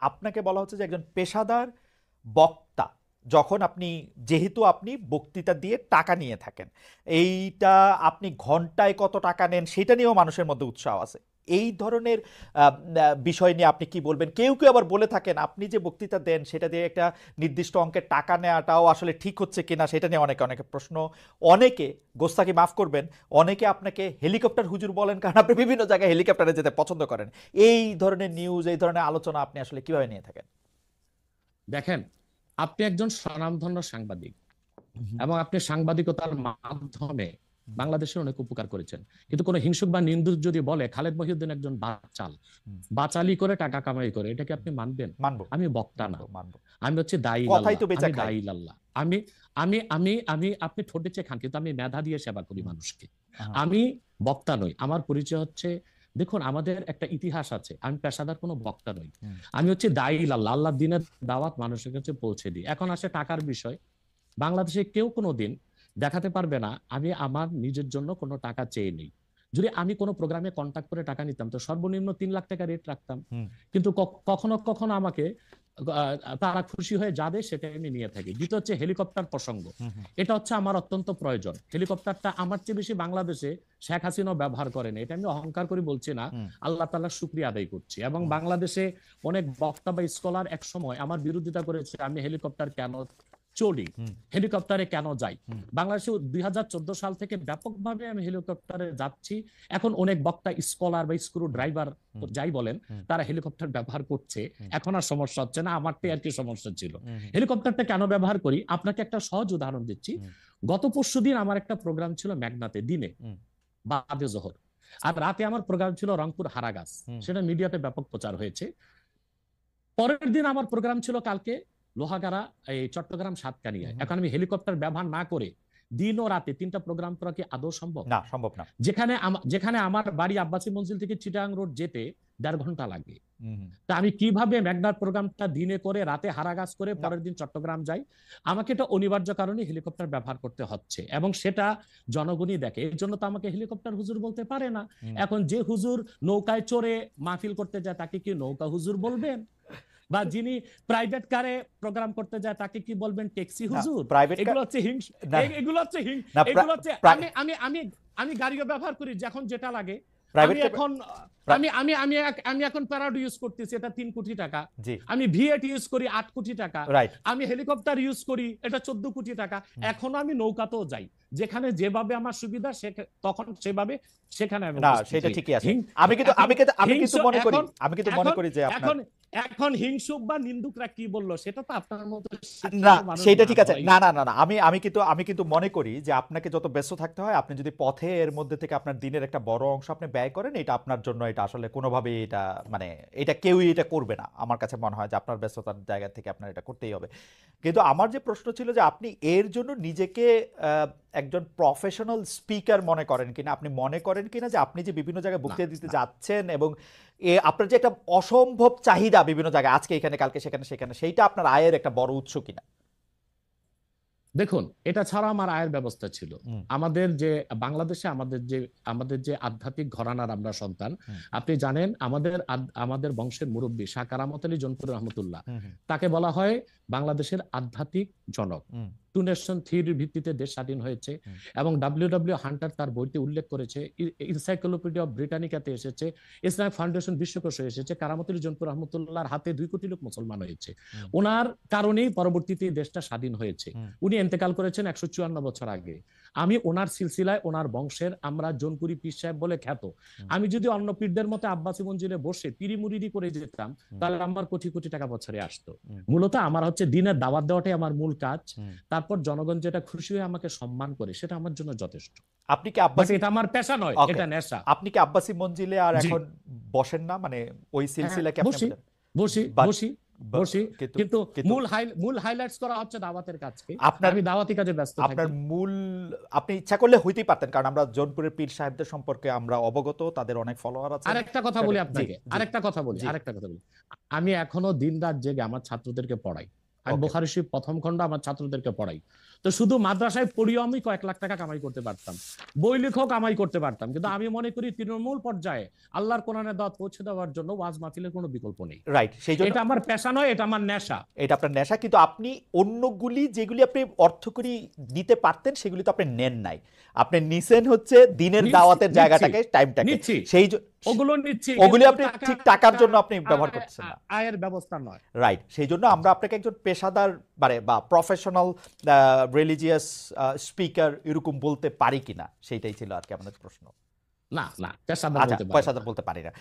আপনাকে বলা হচ্ছে যে একজন পেশাদার বক্তা, যখন আপনি, যেহেতু আপনি বক্তৃতা দিয়ে টাকা নিয়ে থাকেন, এইটা আপনি ঘন্টায় কত টাকা নেন সেটা নিয়েও মানুষের মধ্যে উৎসাহ আছে। এই ধরনের বিষয় নিয়ে আপনি কি বলবেন? কেউ কেউ আবার বলে থাকেন আপনি যে বক্তৃতা দেন সেটা দিয়ে একটা নির্দিষ্ট অঙ্কের টাকা নেওয়াটাও আসলে ঠিক হচ্ছে কিনা সেটা নিয়ে অনেকে অনেকে প্রশ্ন। অনেকে, গোস্তাকি মাফ করবেন, অনেকে আপনাকে হেলিকপ্টার হুজুর বলেন, কারণ আপনি বিভিন্ন জায়গায় হেলিকপ্টারে যেতে পছন্দ করেন। এই ধরনের নিউজ, এই ধরনের আলোচনা আপনি আসলে কিভাবে নিয়ে থাকেন? দেখেন, আপনি একজন স্বনামধন্য সাংবাদিক এবং আপনি সাংবাদিকতার মাধ্যমে বাংলাদেশের অনেক উপকার করেছেন। কিন্তু কোনো হিংসুক বা নিন্দুক যদি বলে খালেদ মহিউদ্দিন একজন বাচাল, বাচালি করে টাকা কামাই করে, এটাকে আপনি মানবেন? মানবো, আমি বক্তা না, মানবো, মানবো। আমি হচ্ছে দায়ী কথাই আল্লাহ, তো বেচা আমি খাই। দায়ী আল্লাহ। আমি আমি আমি আমি আপনি ঠোঁটে চেয়ে খান, কিন্তু আমি মেধা দিয়ে সেবা করি মানুষকে। হ্যাঁ। আমি বক্তা নই। আমার পরিচয় হচ্ছে, দেখুন আমাদের একটা ইতিহাস আছে, আমি পেশাদার কোনো বক্তা নই। আমি হচ্ছে দায়ী আল্লাহ, আল্লাহ দিনের দাওয়াত মানুষের কাছে পৌঁছে দিই। এখন আসে টাকার বিষয়। বাংলাদেশে কেউ কোনোদিন দেখাতে পারবে না আমি আমার নিজের জন্য কোনো টাকা চেয়ে নেই। যদি আমি কোনো প্রোগ্রামে কন্ট্যাক্ট করে টাকা নিতাম তো সর্বনিম্ন 3 লাখ টাকা রেট রাখতাম। কিন্তু কখনো কখনো আমাকে তারা খুশি হয়ে যাবে সেটা আমি নিয়ে থাকি। দ্বিতীয় হচ্ছে হেলিকপ্টার প্রসঙ্গ। এটা হচ্ছে আমার অত্যন্ত প্রয়োজন। হেলিকপ্টারটা আমার চেয়ে বেশি বাংলাদেশে শেখ হাসিনা ব্যবহার করেন, এটা আমি অহংকার করে বলছি না, আল্লাহ তাআলার শুকরিয়া আদায় করছি। এবং বাংলাদেশে অনেক বক্তা বা স্কলার এক সময় আমার বিরোধিতা করেছে আমি হেলিকপ্টার কেন চলি, হেলিকপ্টারে কেন যাই। বাংলাদেশে 2014 সাল থেকে ব্যাপকভাবে আমি হেলিকপ্টারে যাচ্ছি। এখন অনেক বক্তা, স্কলার বা স্ক্রু ড্রাইভার যাই বলেন, তারা হেলিকপ্টার ব্যবহার করছে। এখন আর সমস্যা হচ্ছে না, আমারটাই আর কি সমস্যা ছিল। হেলিকপ্টারটা কেন ব্যবহার করি আপনাকে একটা সহজ উদাহরণ দিচ্ছি। গত পরশুদিন আমার একটা প্রোগ্রাম ছিল মেঘনাতে, দিনে বাদে জোহর, আর রাতে আমার প্রোগ্রাম ছিল রংপুর হারাগাছ, সেটা মিডিয়াতে ব্যাপক প্রচার হয়েছে। পরের দিন আমার প্রোগ্রাম ছিল কালকে লোহাগাড়া, এই চট্টগ্রাম সাতকানিয়ায়। এখন আমি হেলিকপ্টার ব্যবহার না করে দিন ও রাতে 3টা প্রোগ্রাম করা কি আদৌ সম্ভব? না, সম্ভব না। যেখানে আমার বাড়ি আব্বাসী মঞ্জিল থেকে চিটাগাং রোড যেতে 1.5 ঘন্টা লাগে। তা আমি কিভাবে মেঘনার প্রোগ্রামটা দিনে করে রাতে হারাগাছ করে পরের দিন চট্টগ্রাম যাই? আমাকে এটা অনিবার্য কারণে হেলিকপ্টার ব্যবহার করতে হচ্ছে, এবং সেটা জনগণই দেখে। এর জন্য তো আমাকে হেলিকপ্টার হুজুর বলতে পারে না। এখন যে হুজুর নৌকায় চড়ে মাহফিল করতে যায় তাকে কি নৌকা হুজুর বলবেন? বা যিনি প্রাইভেট কারে প্রোগ্রাম করতে যায় তাকে কি বলবেন? ট্যাক্সি হুজুর? প্রাইভেট কার এগুলো হচ্ছে না, এগুলো হচ্ছে না, এগুলো হচ্ছে আমি আমি আমি আমি গাড়িও ব্যবহার করি যখন যেটা লাগে। আমি প্রাইভেট এখন আমি আমি আমি আমি এখন প্যারাডো ইউজ করতেছি, এটা 3 কোটি টাকা। জি, আমি ভিএট ইউজ করি 8 কোটি টাকা। রাইট। আমি হেলিকপ্টার ইউজ করি, এটা 14 কোটি টাকা। এখনো আমি নৌকাতেও যাই, যেখানে যেভাবে আমার সুবিধা তখন সেভাবে সেখানে আমি না, উপস্থিত সেটা হই। ঠিকই আছে। আমি কিন্তু আমি কিন্তু আমি কিন্তু হিংসু মনে করি, এখন আমি কিন্তু মনে এখন করি যে আপনার, এখন এখন হিংসুক বা নিন্দুকরা কি বললো সেটা তো আপনার মতো না, শিক্ষিত মানুষ সেটা না ঠিক আছে। ভাই। না, না, না, না, আমি কিন্তু মনে করি যে আপনাকে যত ব্যস্ত থাকতে হয়, আপনি যদি পথে এর মধ্যে থেকে আপনার দিনের একটা বড় অংশ আপনি ব্যয় করেন, এটা আপনার জন্য, এটা আসলে কোনোভাবেই এটা, মানে এটা কেউই এটা করবে না। আমার কাছে মনে হয় যে আপনার ব্যস্ততার জায়গা থেকে আপনার এটা করতেই হবে। কিন্তু আমার যে প্রশ্ন ছিল যে আপনি এর জন্য নিজেকে আহ, একজন প্রফেশনাল স্পিকার মনে করেন কিনা, আপনি মনে করেন কিনা যে আপনি যে বিভিন্ন জায়গায় না, বক্তৃতা দিতে না। যাচ্ছেন এবং আপনার যে একটা অসম্ভব চাহিদা বিভিন্ন জায়গায়, আজকে এখানে কালকে সেখানে সেখানে, সেইটা আপনার আয়ের একটা বড় উৎস কিনা? দেখুন, এটা ছাড়া আমার আয়ের ব্যবস্থা ছিল। হুম, আমাদের যে বাংলাদেশে আমাদের যে আধ্যাত্মিক ঘরানার আমরা সন্তান। হুম, আপনি জানেন আমাদের বংশের মুরব্বী শাহ কারামত আলী জনপুর রহমতুল্লাহ, হুম, হুম, তাকে বলা হয় বাংলাদেশের আধ্যাত্মিক জনক। হুম, টু নেশন থিওরির ভিত্তিতে দেশ স্বাধীন হয়েছে। হুম, এবং ডব্লিউ হান্টার তার বইতে উল্লেখ করেছে, ইনসাইক্লোপিডিয়া অফ ব্রিটানিকাতে এসেছে, ইসলামিক ফাউন্ডেশন বিশ্বকোষে এসেছে, কারামত আলী জনপুর রহমতুল্লাহর হাতে 2 কোটি লোক মুসলমান হয়েছে। হুম, ওনার কারণেই পরবর্তীতে দেশটা স্বাধীন হয়েছে। হুম, উনি ইন্তেকাল করেছেন 154 বছর আগে। আমি ওনার সিলসিলায়, ওনার বংশের, আমরা জনপুরি পীর সাহেব বলে খ্যাত। হুম, আমি যদি অন্য পীরদের মতো আব্বাসী মঞ্জিলে বসে পিরি মুরিদি করে যেতাম, হুম, তাহলে আমার কোটি কোটি টাকা বছরে আসতো। হুম, মূলত আমার হচ্ছে দিনের দাওয়াত দেওয়াটাই আমার মূল কাজ। হুম। তারপর জনগণ যেটা খুশি হয়ে আমাকে সম্মান করে সেটা আমার জন্য যথেষ্ট। আপনি কি বাট আব্বাসি, এটা আমার পেশা নয়, ওকে, এটা নেশা। আপনি কি আব্বাসি মঞ্জিলে আর জি, এখন বসেন না, মানে ওই হ্যাঁ, সিলসিলা কি আপনি বসি বসি বাট বসি বসি। কিন্তু কিন্তু কিন্তু মূল হাইলাইটস করা হচ্ছে দাওয়াতের কাজকে। আপনার আমি দাওয়াতি কাজে ব্যস্ত আপনার থাকি। মূল, আপনি ইচ্ছা করলে হইতেই পারতেন, কারণ আমরা জৌনপুরের পীর সাহেবদের সম্পর্কে আমরা অবগত, তাদের অনেক ফলোয়ার আছেন। আরেকটা কথা সেটা বলি জি, আপনাকে, জি, আরেকটা কথা বলি, জি, আমি এখনো দিন রাত জেগে আমার ছাত্রদেরকে পড়াই। আমি Okay. বুখারী শরীফ প্রথম খণ্ড আমার ছাত্রদেরকে পড়াই। তো শুধু মাদ্রাসায় পড়িও আমি কয়েক লাখ টাকা কামাই করতে পারতাম, বই লেখক কামাই করতে পারতাম, কিন্তু আমি মনে করি তৃণমূল পর্যায়ে আল্লাহর কোরআনের দাওয়াত পৌঁছে দেওয়ার জন্য ওয়াজ মাহফিলের কোনো বিকল্প নেই। রাইট, সেই জন্য এটা আমার পেশা নয়, এটা আমার নেশা। এটা আপনার নেশা, কিন্তু আপনি অন্যগুলি যেগুলি আপনি অর্থকরী দিতে পারতেন সেগুলি তো আপনি নেন নাই, আপনি নিছেন হচ্ছে দিনের নিচ্ছি, দাওয়াতের নিচ্ছি, জায়গাটাকে, টাইমটাকে, নিচ্ছি, সেই ওগুলো নিচ্ছি, ওগুলি কিন্তু আপনি টাকা ঠিক টাকার জন্য আপনি ব্যবহার আয়- করতেছেন না। আয়ের ব্যবস্থা নয়। রাইট, সেই জন্য আমরা আপনাকে একজন পেশাদার মানে বা প্রফেশনাল রিলিজিয়াস স্পিকার এরকম বলতে পারি কিনা, সেইটাই ছিল আর কি আমাদের প্রশ্ন। না না, পেশাদার আচ্ছা, বলতে পারবো না। পেশাদার বলতে পারি না।